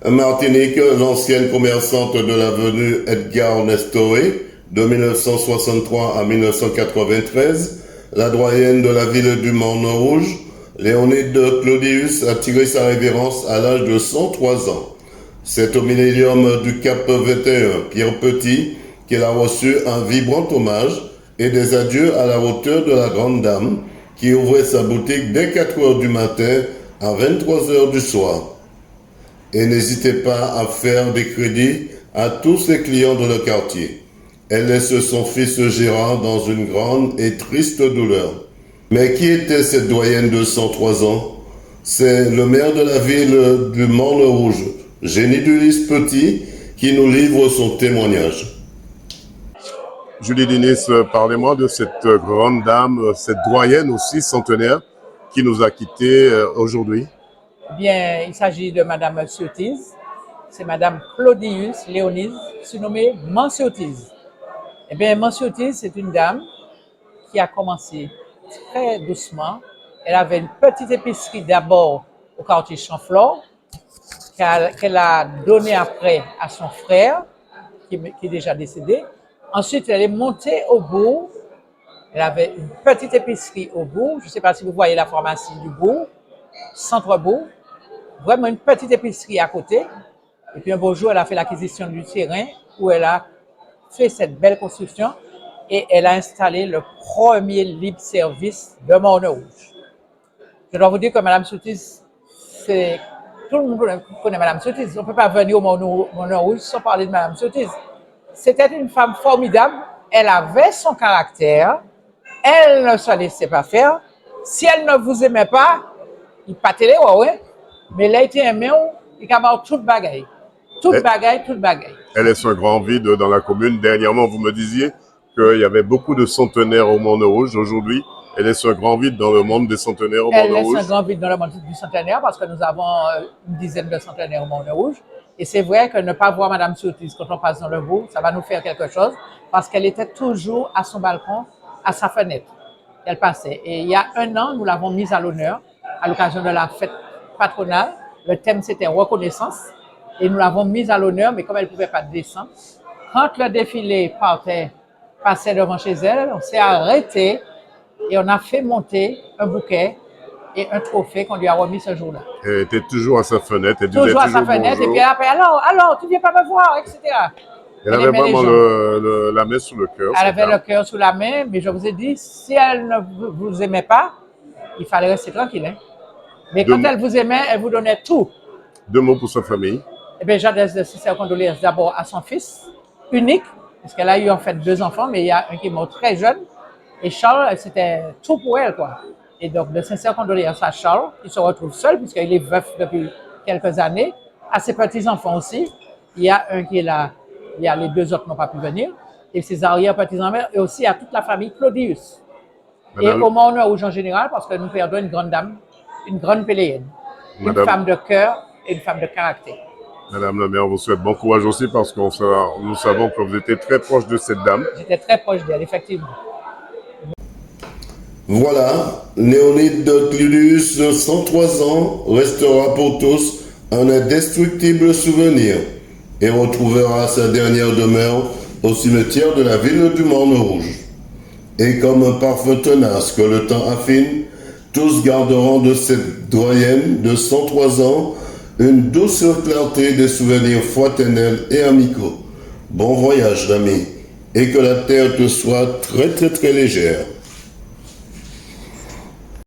Martinique, l'ancienne commerçante de l'avenue Edgar Nestoré, de 1963 à 1993, la doyenne de la ville du Morne-Rouge, Léonide Claudius a tiré sa révérence à l'âge de 103 ans. C'est au millénium du Cap 21, Pierre Petit, qu'elle a reçu un vibrant hommage et des adieux à la hauteur de la grande dame qui ouvrait sa boutique dès 4 heures du matin à 23 heures du soir. Et n'hésitez pas à faire des crédits à tous ses clients de le quartier. Elle laisse son fils Gérard dans une grande et triste douleur. Mais qui était cette doyenne de 103 ans? C'est le maire de la ville du Morne-Rouge, Génie-Dulis Petit, qui nous livre son témoignage. Julie Denis, parlez-moi de cette grande dame, cette doyenne aussi centenaire, qui nous a quittés aujourd'hui. Bien, il s'agit de Madame Ciotiz. C'est Madame Claudius Léonise, surnommée Manciotiz. Eh bien, Manciotiz, c'est une dame qui a commencé très doucement. Elle avait une petite épicerie d'abord au quartier Champflore, qu'elle a donnée après à son frère, qui est déjà décédé. Ensuite, elle est montée au bourg. Elle avait une petite épicerie au bourg. Je ne sais pas si vous voyez la pharmacie du bourg, centre-bourg. Vraiment une petite épicerie à côté. Et puis un beau jour, elle a fait l'acquisition du terrain où elle a fait cette belle construction et elle a installé le premier libre-service de Morne-Rouge. Je dois vous dire que Mme Ciotiz, tout le monde connaît Mme Ciotiz. On ne peut pas venir au Morne-Rouge sans parler de Mme Ciotiz. C'était une femme formidable. Elle avait son caractère. Elle ne se laissait pas faire. Si elle ne vous aimait pas, il pâtait les ouais. Mais là, il était aimé, il a marre toute bagaille. Toute bagaille. Elle laisse un grand vide dans la commune. Dernièrement, vous me disiez qu'il y avait beaucoup de centenaires au Morne-Rouge. Aujourd'hui, elle laisse un grand vide dans le monde des centenaires au Morne-Rouge. Elle laisse un grand vide dans le monde du centenaire parce que nous avons une dizaine de centenaires au Morne-Rouge. Et c'est vrai que ne pas voir Mme Ciotiz quand on passe dans le bourg, ça va nous faire quelque chose parce qu'elle était toujours à son balcon, à sa fenêtre. Elle passait. Et il y a un an, nous l'avons mise à l'honneur à l'occasion de la fête patronale. Le thème, c'était reconnaissance. Et nous l'avons mise à l'honneur, mais comme elle ne pouvait pas descendre, quand le défilé passait devant chez elle, on s'est arrêté et on a fait monter un bouquet et un trophée qu'on lui a remis ce jour-là. Elle était toujours à sa fenêtre. Elle toujours à sa fenêtre. Bonjour. Et puis après, alors, tu ne viens pas me voir, etc. Elle avait vraiment la main sous le cœur. Elle avait le cœur sous la main, mais je vous ai dit, si elle ne vous aimait pas, il fallait rester tranquille. Hein? Mais quand elle vous aimait, elle vous donnait tout. 2 mots pour sa famille. Eh bien, j'adresse de sincères condoléances d'abord à son fils, unique, parce qu'elle a eu en fait 2 enfants, mais il y a un qui est mort très jeune. Et Charles, c'était tout pour elle, quoi. Et donc, de sincères condoléances à Charles, qui se retrouve seul, puisqu'il est veuf depuis quelques années. À ses petits-enfants aussi. Il y a un qui est là, les 2 autres n'ont pas pu venir. Et ses arrière-petits-enfants, et aussi à toute la famille Claudius. Madame. Et au Morne-Rouge en général, parce que nous perdons une grande dame, une grande péléenne. Une femme de cœur et une femme de caractère. Madame la maire, on vous souhaite bon courage aussi parce que nous savons que vous étiez très proche de cette dame. J'étais très proche d'elle, effectivement. Voilà, Léonide Claudius, 103 ans, restera pour tous un indestructible souvenir et retrouvera sa dernière demeure au cimetière de la ville du Morne-Rouge. Et comme un parfum tenace que le temps affine, tous garderont de cette doyenne de 103 ans une douce clarté des souvenirs fraternels et amicaux. Bon voyage, l'ami, et que la terre te soit très très très légère.